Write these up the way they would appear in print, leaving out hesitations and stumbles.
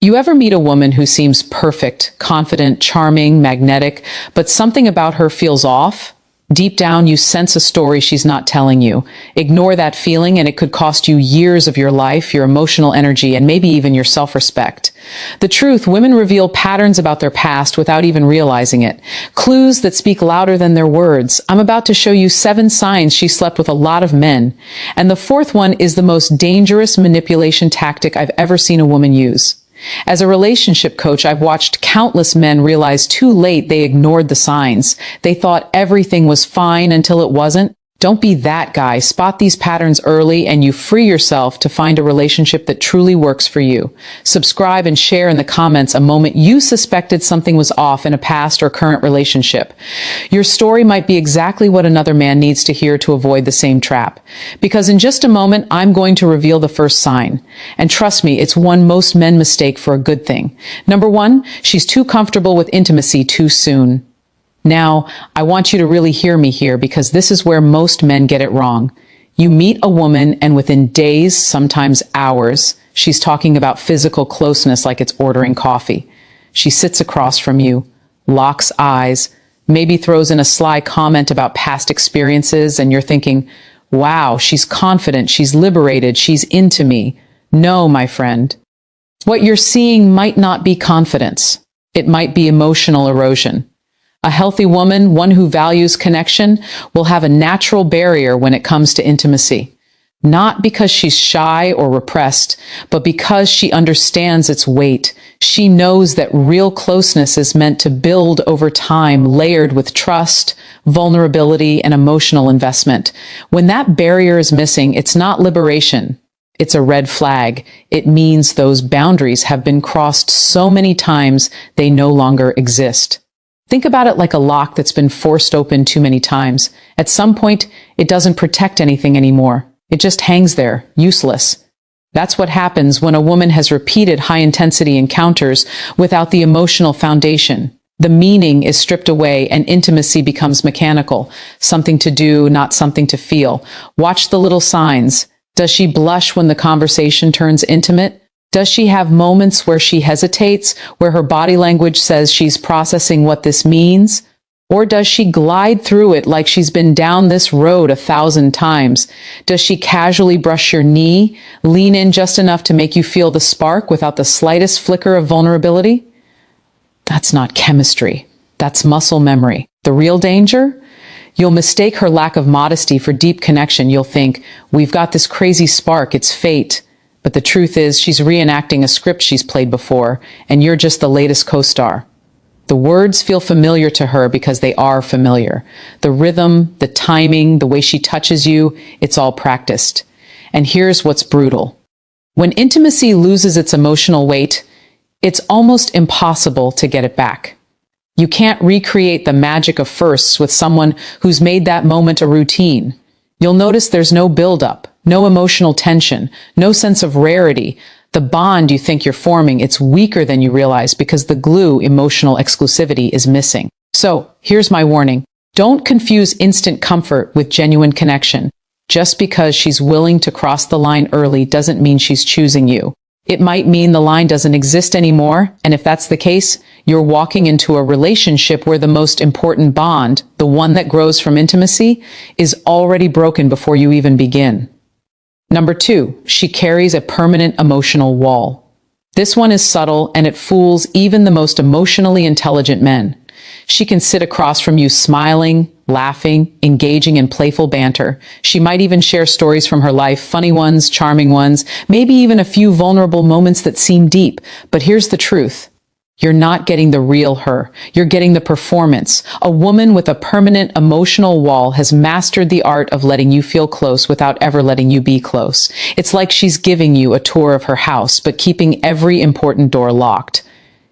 You ever meet a woman who seems perfect, confident, charming, magnetic, but something about her feels off? Deep down, you sense a story she's not telling you. Ignore that feeling and it could cost you years of your life, your emotional energy, and maybe even your self-respect. The truth, women reveal patterns about their past without even realizing it. Clues that speak louder than their words. I'm about to show you 7 signs she slept with a lot of men. And the 4th one is the most dangerous manipulation tactic I've ever seen a woman use. As a relationship coach, I've watched countless men realize too late they ignored the signs. They thought everything was fine until it wasn't. Don't be that guy. Spot these patterns early and you free yourself to find a relationship that truly works for you. Subscribe and share in the comments a moment you suspected something was off in a past or current relationship. Your story might be exactly what another man needs to hear to avoid the same trap. Because in just a moment, I'm going to reveal the first sign. And trust me, it's one most men mistake for a good thing. Number 1, she's too comfortable with intimacy too soon. Now, I want you to really hear me here because this is where most men get it wrong. You meet a woman and within days, sometimes hours, she's talking about physical closeness like it's ordering coffee. She sits across from you, locks eyes, maybe throws in a sly comment about past experiences, and you're thinking, wow, she's confident, she's liberated, she's into me. No, my friend. What you're seeing might not be confidence. It might be emotional erosion. A healthy woman, one who values connection, will have a natural barrier when it comes to intimacy. Not because she's shy or repressed, but because she understands its weight. She knows that real closeness is meant to build over time, layered with trust, vulnerability, and emotional investment. When that barrier is missing, it's not liberation. It's a red flag. It means those boundaries have been crossed so many times they no longer exist. Think about it like a lock that's been forced open too many times. At some point, it doesn't protect anything anymore. It just hangs there, useless. That's what happens when a woman has repeated high-intensity encounters without the emotional foundation. The meaning is stripped away and intimacy becomes mechanical. Something to do, not something to feel. Watch the little signs. Does she blush when the conversation turns intimate? Does she have moments where she hesitates, where her body language says she's processing what this means? Or does she glide through it like she's been down this road 1,000 times? Does she casually brush your knee, lean in just enough to make you feel the spark without the slightest flicker of vulnerability? That's not chemistry. That's muscle memory. The real danger? You'll mistake her lack of modesty for deep connection. You'll think, we've got this crazy spark, it's fate. But the truth is, she's reenacting a script she's played before, and you're just the latest co-star. The words feel familiar to her because they are familiar. The rhythm, the timing, the way she touches you, it's all practiced. And here's what's brutal. When intimacy loses its emotional weight, it's almost impossible to get it back. You can't recreate the magic of firsts with someone who's made that moment a routine. You'll notice there's no build-up. No emotional tension, no sense of rarity. The bond you think you're forming, it's weaker than you realize because the glue, emotional exclusivity, is missing. So, here's my warning. Don't confuse instant comfort with genuine connection. Just because she's willing to cross the line early doesn't mean she's choosing you. It might mean the line doesn't exist anymore, and if that's the case, you're walking into a relationship where the most important bond, the one that grows from intimacy, is already broken before you even begin. Number 2, she carries a permanent emotional wall. This one is subtle and it fools even the most emotionally intelligent men. She can sit across from you smiling, laughing, engaging in playful banter. She might even share stories from her life, funny ones, charming ones, maybe even a few vulnerable moments that seem deep. But here's the truth. You're not getting the real her. You're getting the performance. A woman with a permanent emotional wall has mastered the art of letting you feel close without ever letting you be close. It's like she's giving you a tour of her house, but keeping every important door locked.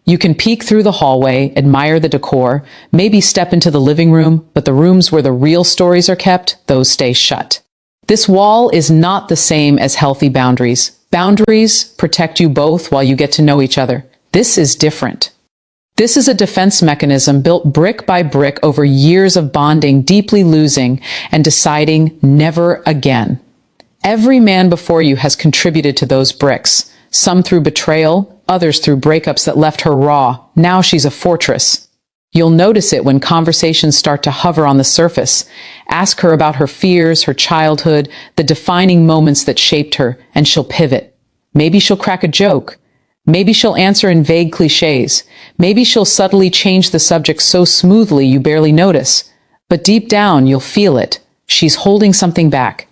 You can peek through the hallway, admire the decor, maybe step into the living room, but the rooms where the real stories are kept, those stay shut. This wall is not the same as healthy boundaries. Boundaries protect you both while you get to know each other. This is different. This is a defense mechanism built brick by brick over years of bonding, deeply losing, and deciding never again. Every man before you has contributed to those bricks, some through betrayal, others through breakups that left her raw. Now she's a fortress. You'll notice it when conversations start to hover on the surface. Ask her about her fears, her childhood, the defining moments that shaped her, and she'll pivot. Maybe she'll crack a joke. Maybe she'll answer in vague cliches. Maybe she'll subtly change the subject so smoothly you barely notice. But deep down, you'll feel it. She's holding something back.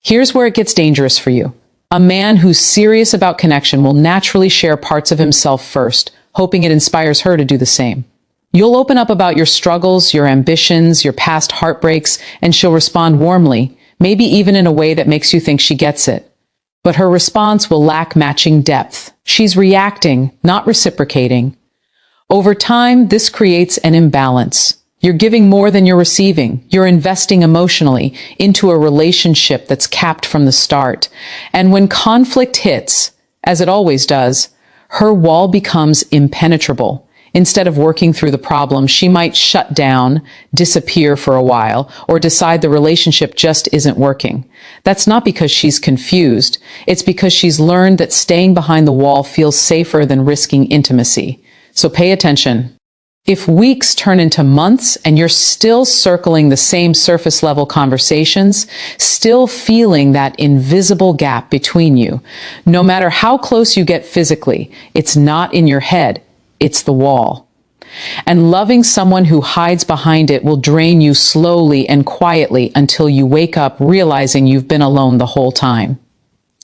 Here's where it gets dangerous for you. A man who's serious about connection will naturally share parts of himself first, hoping it inspires her to do the same. You'll open up about your struggles, your ambitions, your past heartbreaks, and she'll respond warmly, maybe even in a way that makes you think she gets it. But her response will lack matching depth. She's reacting, not reciprocating. Over time, this creates an imbalance. You're giving more than you're receiving. You're investing emotionally into a relationship that's capped from the start. And when conflict hits, as it always does, her wall becomes impenetrable. Instead of working through the problem, she might shut down, disappear for a while, or decide the relationship just isn't working. That's not because she's confused. It's because she's learned that staying behind the wall feels safer than risking intimacy. So pay attention. If weeks turn into months and you're still circling the same surface level conversations, still feeling that invisible gap between you, no matter how close you get physically, it's not in your head. It's the wall. And loving someone who hides behind it will drain you slowly and quietly until you wake up realizing you've been alone the whole time.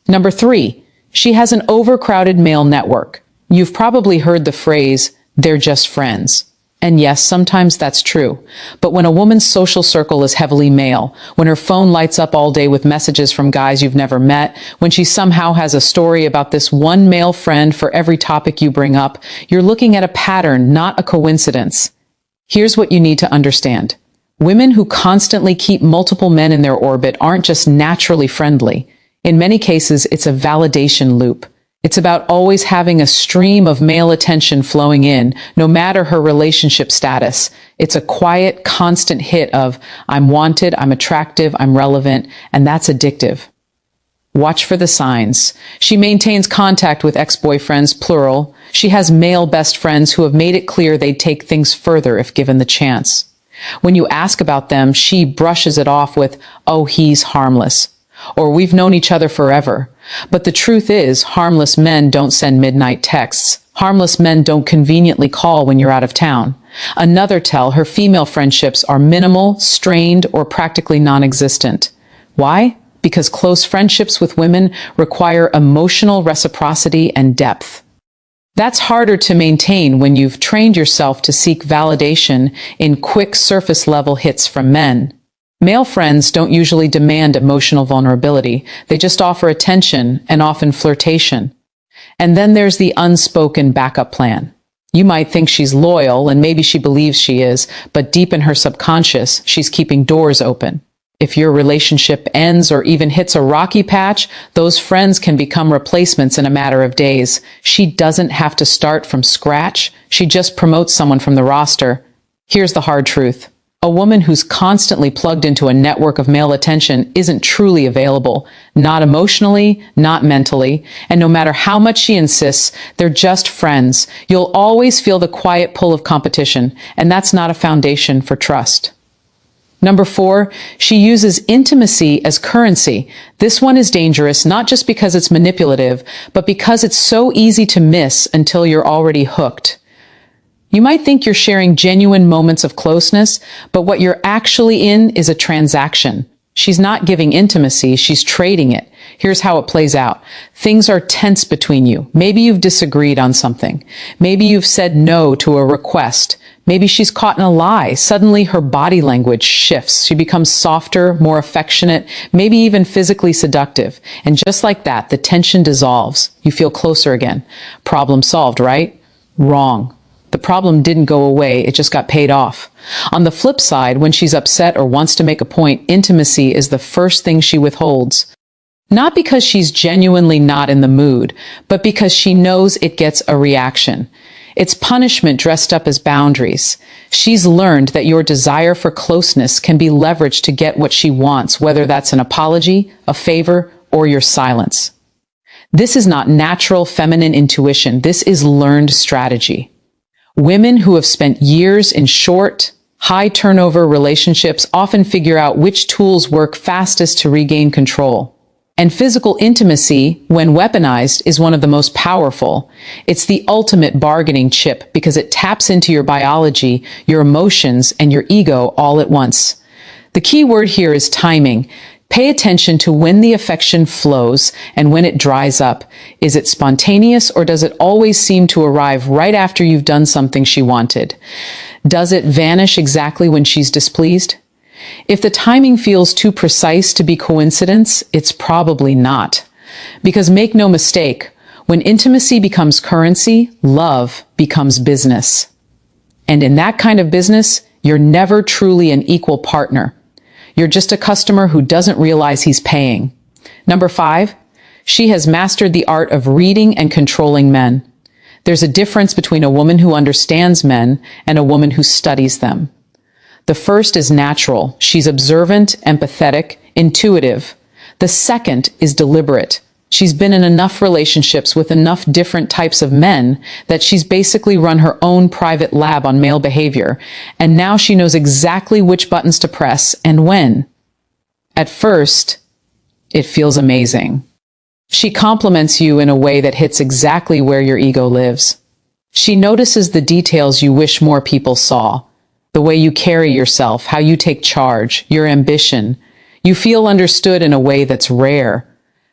Number 3, she has an overcrowded male network. You've probably heard the phrase, "they're just friends." And yes, sometimes that's true. But when a woman's social circle is heavily male, when her phone lights up all day with messages from guys you've never met, when she somehow has a story about this one male friend for every topic you bring up, you're looking at a pattern, not a coincidence. Here's what you need to understand. Women who constantly keep multiple men in their orbit aren't just naturally friendly. In many cases, it's a validation loop. It's about always having a stream of male attention flowing in, no matter her relationship status. It's a quiet, constant hit of, I'm wanted, I'm attractive, I'm relevant, and that's addictive. Watch for the signs. She maintains contact with ex-boyfriends, plural. She has male best friends who have made it clear they'd take things further if given the chance. When you ask about them, she brushes it off with, oh, he's harmless. Or we've known each other forever. But the truth is, harmless men don't send midnight texts. Harmless men don't conveniently call when you're out of town. Another tell, her female friendships are minimal, strained, or practically non-existent. Why? Because close friendships with women require emotional reciprocity and depth. That's harder to maintain when you've trained yourself to seek validation in quick surface-level hits from men. Male friends don't usually demand emotional vulnerability. They just offer attention and often flirtation. And then there's the unspoken backup plan. You might think she's loyal, and maybe she believes she is, but deep in her subconscious, she's keeping doors open. If your relationship ends or even hits a rocky patch, those friends can become replacements in a matter of days. She doesn't have to start from scratch. She just promotes someone from the roster. Here's the hard truth. A woman who's constantly plugged into a network of male attention isn't truly available, not emotionally, not mentally, and no matter how much she insists, they're just friends. You'll always feel the quiet pull of competition, and that's not a foundation for trust. Number 4, she uses intimacy as currency. This one is dangerous, not just because it's manipulative, but because it's so easy to miss until you're already hooked. You might think you're sharing genuine moments of closeness, but what you're actually in is a transaction. She's not giving intimacy, she's trading it. Here's how it plays out. Things are tense between you. Maybe you've disagreed on something. Maybe you've said no to a request. Maybe she's caught in a lie. Suddenly her body language shifts. She becomes softer, more affectionate, maybe even physically seductive. And just like that, the tension dissolves. You feel closer again. Problem solved, right? Wrong. The problem didn't go away, it just got paid off. On the flip side, when she's upset or wants to make a point, intimacy is the first thing she withholds. Not because she's genuinely not in the mood, but because she knows it gets a reaction. It's punishment dressed up as boundaries. She's learned that your desire for closeness can be leveraged to get what she wants, whether that's an apology, a favor, or your silence. This is not natural feminine intuition. This is learned strategy. Women who have spent years in short, high turnover relationships often figure out which tools work fastest to regain control. And physical intimacy, when weaponized, is one of the most powerful. It's the ultimate bargaining chip because it taps into your biology, your emotions, and your ego all at once. The key word here is timing. Pay attention to when the affection flows and when it dries up. Is it spontaneous, or does it always seem to arrive right after you've done something she wanted? Does it vanish exactly when she's displeased? If the timing feels too precise to be coincidence, it's probably not. Because make no mistake, when intimacy becomes currency, love becomes business. And in that kind of business, you're never truly an equal partner. You're just a customer who doesn't realize he's paying. Number 5, she has mastered the art of reading and controlling men. There's a difference between a woman who understands men and a woman who studies them. The first is natural. She's observant, empathetic, intuitive. The second is deliberate. She's been in enough relationships with enough different types of men that she's basically run her own private lab on male behavior, and now she knows exactly which buttons to press and when. At first, it feels amazing. She compliments you in a way that hits exactly where your ego lives. She notices the details you wish more people saw. The way you carry yourself, how you take charge, your ambition. You feel understood in a way that's rare.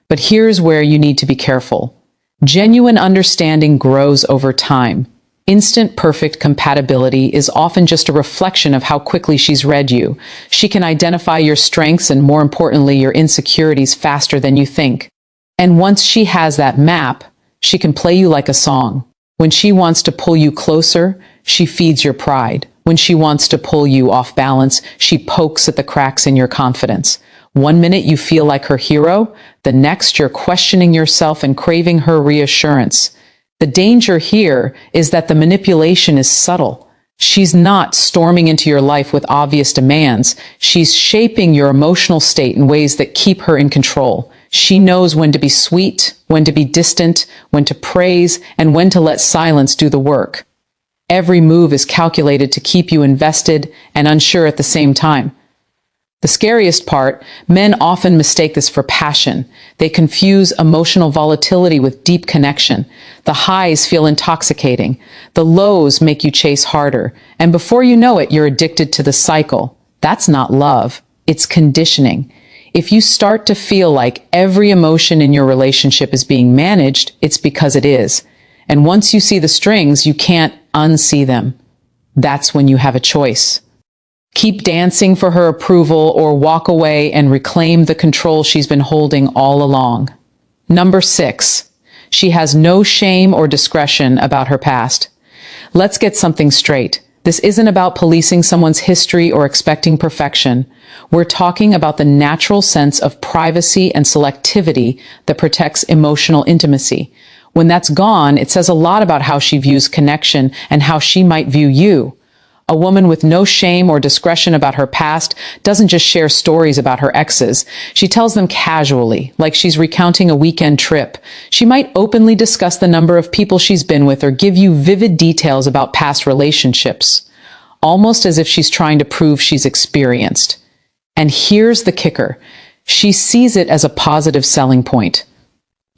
But here's where you need to be careful. Genuine understanding grows over time. Instant perfect compatibility is often just a reflection of how quickly she's read you. She can identify your strengths and, more importantly, your insecurities faster than you think. And once she has that map, she can play you like a song. When she wants to pull you closer, she feeds your pride. When she wants to pull you off balance, she pokes at the cracks in your confidence. One minute you feel like her hero, the next you're questioning yourself and craving her reassurance. The danger here is that the manipulation is subtle. She's not storming into your life with obvious demands. She's shaping your emotional state in ways that keep her in control. She knows when to be sweet, when to be distant, when to praise, and when to let silence do the work. Every move is calculated to keep you invested and unsure at the same time. The scariest part, men often mistake this for passion. They confuse emotional volatility with deep connection. The highs feel intoxicating. The lows make you chase harder. And before you know it, you're addicted to the cycle. That's not love. It's conditioning. If you start to feel like every emotion in your relationship is being managed, it's because it is. And once you see the strings, you can't unsee them. That's when you have a choice. Keep dancing for her approval or walk away and reclaim the control she's been holding all along. Number 6, she has no shame or discretion about her past. Let's get something straight. This isn't about policing someone's history or expecting perfection. We're talking about the natural sense of privacy and selectivity that protects emotional intimacy. When that's gone, it says a lot about how she views connection and how she might view you. A woman with no shame or discretion about her past doesn't just share stories about her exes. She tells them casually, like she's recounting a weekend trip. She might openly discuss the number of people she's been with or give you vivid details about past relationships, almost as if she's trying to prove she's experienced. And here's the kicker. She sees it as a positive selling point.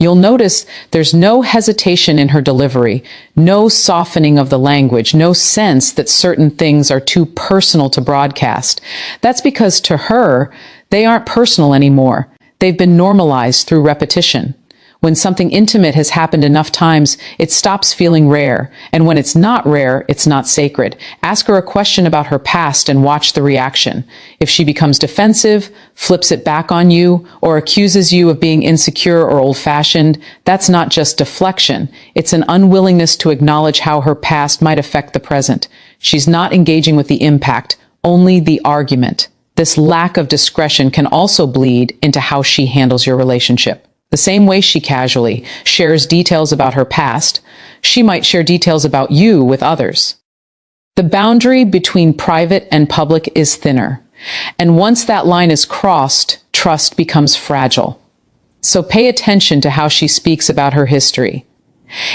You'll notice there's no hesitation in her delivery, no softening of the language, no sense that certain things are too personal to broadcast. That's because to her, they aren't personal anymore. They've been normalized through repetition. When something intimate has happened enough times, it stops feeling rare. And when it's not rare, it's not sacred. Ask her a question about her past and watch the reaction. If she becomes defensive, flips it back on you, or accuses you of being insecure or old-fashioned, that's not just deflection. It's an unwillingness to acknowledge how her past might affect the present. She's not engaging with the impact, only the argument. This lack of discretion can also bleed into how she handles your relationship. The same way she casually shares details about her past, she might share details about you with others. The boundary between private and public is thinner, and once that line is crossed, trust becomes fragile. So pay attention to how she speaks about her history.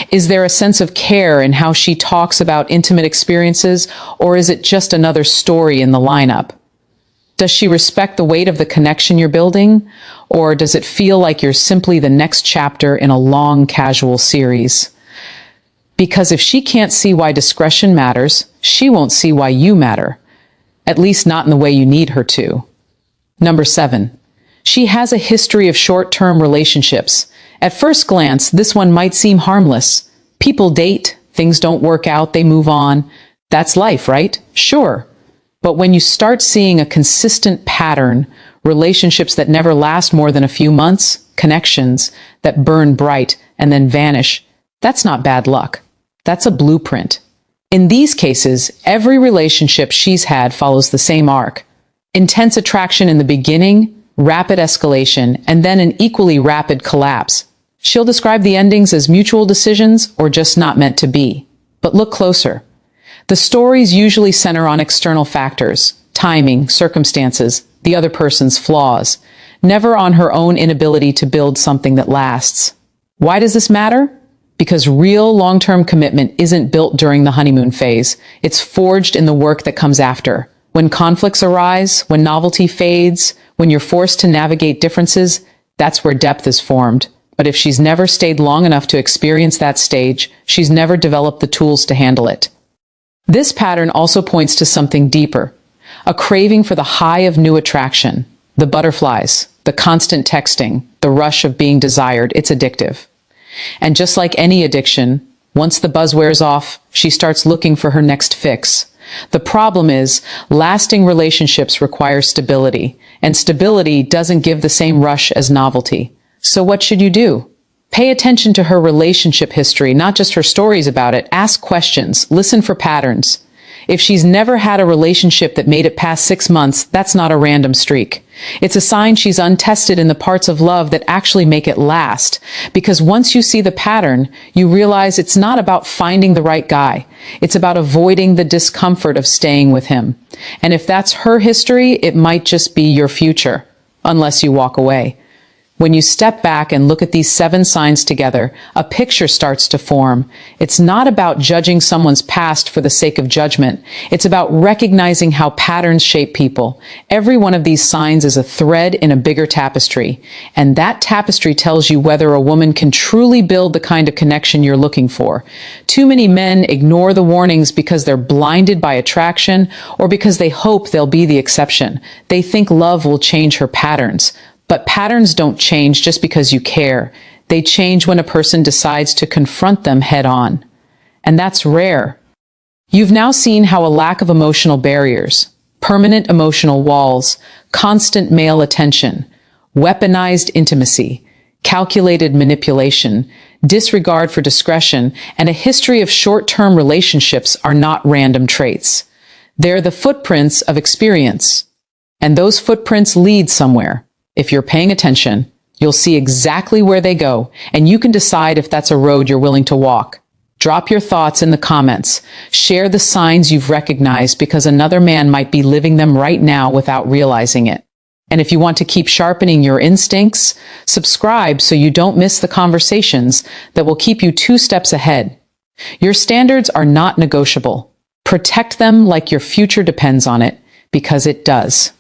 Is there a sense of care in how she talks about intimate experiences, or is it just another story in the lineup? Does she respect the weight of the connection you're building, or does it feel like you're simply the next chapter in a long, casual series? Because if she can't see why discretion matters, she won't see why you matter. At least not in the way you need her to. Number 7. She has a history of short-term relationships. At first glance, this one might seem harmless. People date, things don't work out, they move on. That's life, right? Sure. But when you start seeing a consistent pattern, relationships that never last more than a few months, connections that burn bright and then vanish, that's not bad luck. That's a blueprint. In these cases, every relationship she's had follows the same arc. Intense attraction in the beginning, rapid escalation, and then an equally rapid collapse. She'll describe the endings as mutual decisions or just not meant to be. But look closer. The stories usually center on external factors, timing, circumstances, the other person's flaws, never on her own inability to build something that lasts. Why does this matter? Because real long-term commitment isn't built during the honeymoon phase. It's forged in the work that comes after. When conflicts arise, when novelty fades, when you're forced to navigate differences, that's where depth is formed. But if she's never stayed long enough to experience that stage, she's never developed the tools to handle it. This pattern also points to something deeper, a craving for the high of new attraction, the butterflies, the constant texting, the rush of being desired. It's addictive. And just like any addiction, once the buzz wears off, she starts looking for her next fix. The problem is, lasting relationships require stability, and stability doesn't give the same rush as novelty. So what should you do? Pay attention to her relationship history, not just her stories about it. Ask questions, listen for patterns. If she's never had a relationship that made it past 6 months, that's not a random streak. It's a sign she's untested in the parts of love that actually make it last. Because once you see the pattern, you realize it's not about finding the right guy. It's about avoiding the discomfort of staying with him. And if that's her history, it might just be your future, unless you walk away. When you step back and look at these 7 signs together, a picture starts to form. It's not about judging someone's past for the sake of judgment. It's about recognizing how patterns shape people. Every one of these signs is a thread in a bigger tapestry, and that tapestry tells you whether a woman can truly build the kind of connection you're looking for. Too many men ignore the warnings because they're blinded by attraction or because they hope they'll be the exception. They think love will change her patterns. But patterns don't change just because you care. They change when a person decides to confront them head on. And that's rare. You've now seen how a lack of emotional barriers, permanent emotional walls, constant male attention, weaponized intimacy, calculated manipulation, disregard for discretion, and a history of short-term relationships are not random traits. They're the footprints of experience. And those footprints lead somewhere. If you're paying attention, you'll see exactly where they go, and you can decide if that's a road you're willing to walk. Drop your thoughts in the comments. Share the signs you've recognized because another man might be living them right now without realizing it. And if you want to keep sharpening your instincts, subscribe so you don't miss the conversations that will keep you 2 steps ahead. Your standards are not negotiable. Protect them like your future depends on it, because it does.